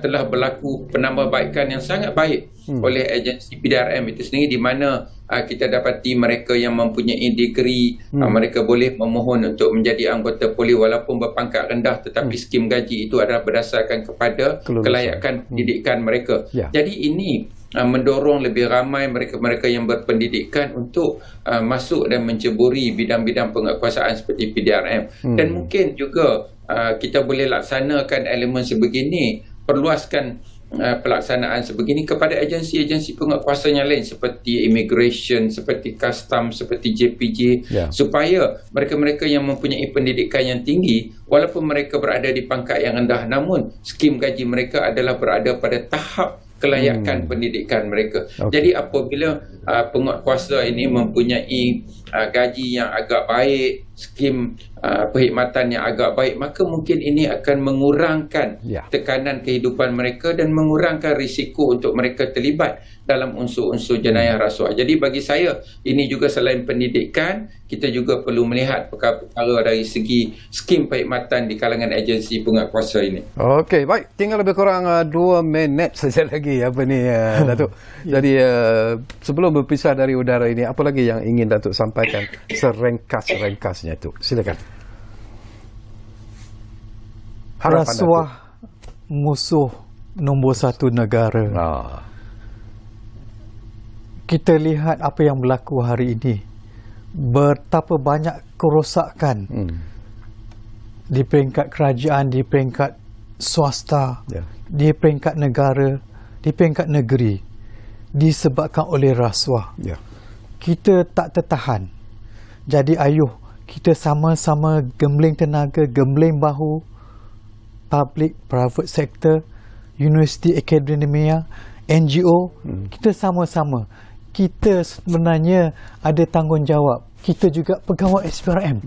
telah berlaku penambahbaikan yang sangat baik oleh agensi PDRM itu sendiri, di mana kita dapati mereka yang mempunyai degree, mereka boleh memohon untuk menjadi anggota polis walaupun berpangkat rendah, tetapi skim gaji itu adalah berdasarkan kepada kelayakan pendidikan mereka. Jadi ini mendorong lebih ramai mereka-mereka yang berpendidikan untuk masuk dan menceburi bidang-bidang penguatkuasaan seperti PDRM. Dan mungkin juga kita boleh laksanakan elemen sebegini, perluaskan pelaksanaan sebegini kepada agensi-agensi penguatkuasa yang lain seperti immigration, seperti custom, seperti JPJ, supaya mereka-mereka yang mempunyai pendidikan yang tinggi walaupun mereka berada di pangkat yang rendah, namun skim gaji mereka adalah berada pada tahap kelayakan pendidikan mereka. Jadi apabila penguatkuasa ini mempunyai gaji yang agak baik, skim perkhidmatan yang agak baik, maka mungkin ini akan mengurangkan tekanan kehidupan mereka dan mengurangkan risiko untuk mereka terlibat dalam unsur-unsur jenayah rasuah. Jadi bagi saya ini juga selain pendidikan, kita juga perlu melihat perkara-perkara dari segi skim perkhidmatan di kalangan agensi penguatkuasa ini. Okey, baik, tinggal lebih kurang 2 minit saja lagi Datuk. Jadi sebelum berpisah dari udara ini, apa lagi yang ingin Datuk sampaikan seringkas-ringkasnya itu. Silakan. Rasuah musuh nombor satu negara. Kita lihat apa yang berlaku hari ini. Betapa banyak kerosakan di peringkat kerajaan, di peringkat swasta, di peringkat negara, di peringkat negeri, disebabkan oleh rasuah. Kita tak tertahan. Jadi ayuh kita sama-sama gembling tenaga, gembling bahu, public, private sector, universiti, akademia, NGO, kita sama-sama. Kita sebenarnya ada tanggungjawab. Kita juga pegawai SPRM.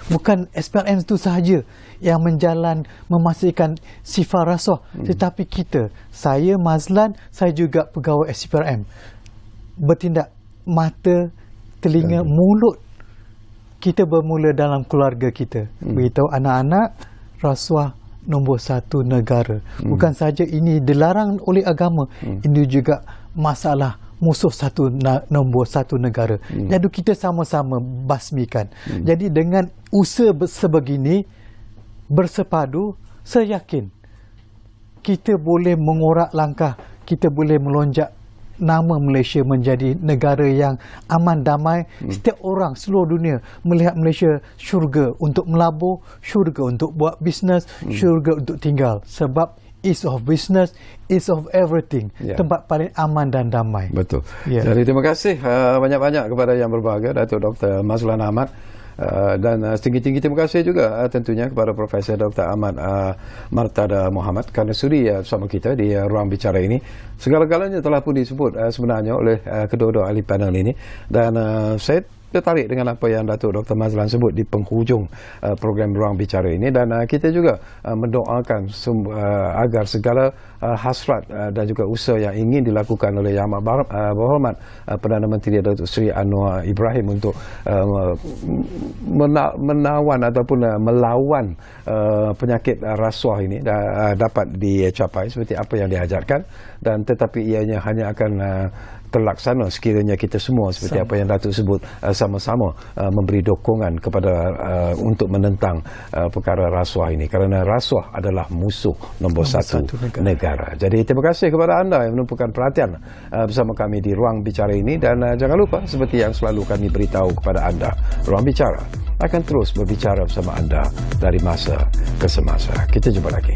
Bukan SPRM itu sahaja yang memastikan sifar rasuah, tetapi kita, saya Mazlan, saya juga pegawai SPRM. Bertindak mata, telinga, mulut. Kita bermula dalam keluarga kita. Beritahu anak-anak, rasuah nombor satu negara. Bukan saja ini dilarang oleh agama, ini juga masalah musuh nombor satu negara. Jadi kita sama-sama basmikan. Jadi dengan usaha sebegini bersepadu, saya yakin kita boleh mengorak langkah, kita boleh melonjak nama Malaysia menjadi negara yang aman, damai. Setiap orang seluruh dunia melihat Malaysia syurga untuk melabur, syurga untuk buat bisnes, syurga untuk tinggal. Sebab ease of business, ease of everything. Tempat paling aman dan damai. Betul. Jadi terima kasih banyak-banyak kepada yang berbahagia, Datuk Dr. Mazlan Ahmad. Dan setinggi-tinggi terima kasih juga tentunya kepada Profesor Dr. Ahmad Martada Muhammad kerana sudi bersama kita di ruang bicara ini. Segala-galanya telah pun disebut sebenarnya oleh kedua-dua ahli panel ini, dan saya tertarik dengan apa yang Datuk Dr. Mazlan sebut di penghujung program ruang bicara ini, dan kita juga mendoakan agar segala hasrat dan juga usaha yang ingin dilakukan oleh Yang Amat Berhormat Perdana Menteri Datuk Seri Anwar Ibrahim untuk menawan ataupun melawan penyakit rasuah ini dapat dicapai seperti apa yang diajarkan, dan tetapi ianya hanya akan terlaksana sekiranya kita semua seperti apa yang Datuk sebut sama-sama memberi dukungan kepada untuk menentang perkara rasuah ini, kerana rasuah adalah musuh nombor satu negara. Jadi terima kasih kepada anda yang menumpukan perhatian bersama kami di ruang bicara ini, dan jangan lupa seperti yang selalu kami beritahu kepada anda, ruang bicara akan terus berbicara bersama anda dari masa ke semasa. Kita jumpa lagi.